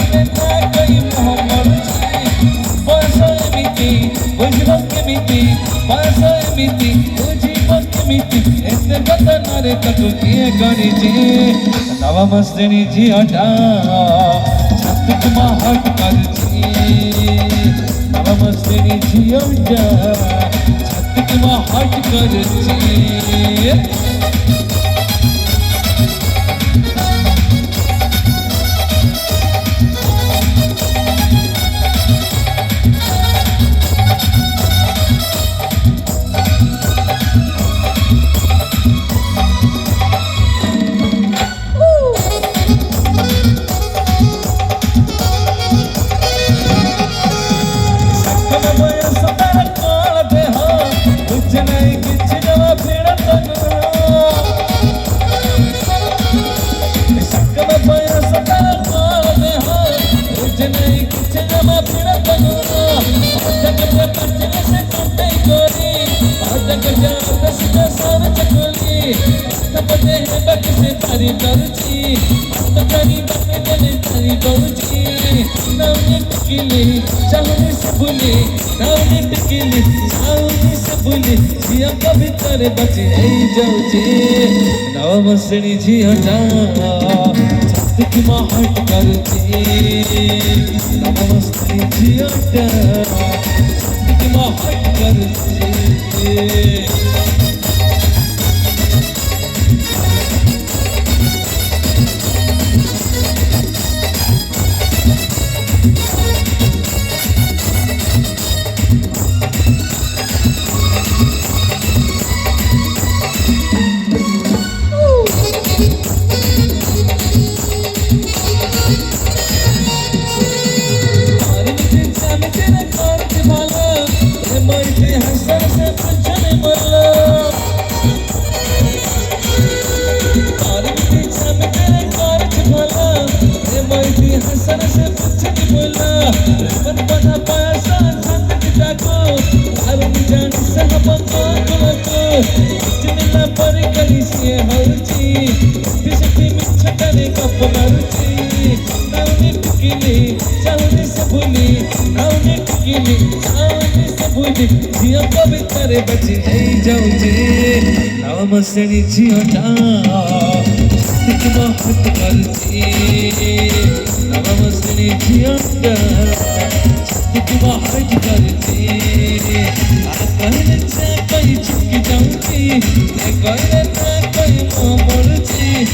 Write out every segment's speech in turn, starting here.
कहले ना कोई मोह मरुची बयस एमिति बुझिब केमिति बयस एमिति बुझिब केमिति एते बदनारे ताकू किए गणिची नवम श्रेणी झीटा छात्रिक हट करची नवम श्रेणी झीटा छात्रिक हट करची तारी करुची तारी बने तारी करुची नवनी टिकली चाहनी से भूली नवनी टिकली चाहनी से भूली झिया कभी तारे बचे नहीं जाऊची नवम श्रेणी झिया छात्रिक हट करुची नवम श्रेणी झिया छात्रिक हट करुची बची नहीं जाऊची नवम श्रेणी झीटा छात्रिक हट करची नवम श्रेणी झीटा छात्रिक हट करची कहले से कोई छुपकी जाऊची कहले ना कोई मोह मरुची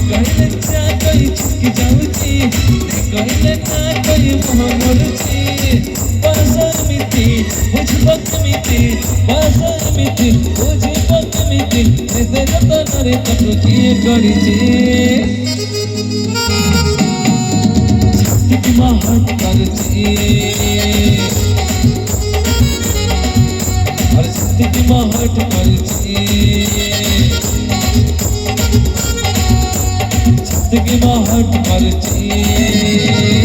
कहले से कोई छुपकी जाऊची कहले ना कोई मोह मरुची बसमिति बुझिब केमिति बसमिति बुझिब केमिति एते जतनारे ताकू किए गणिची छात्रिक हट करची और छात्रिक हट करची छात्रिक हट करची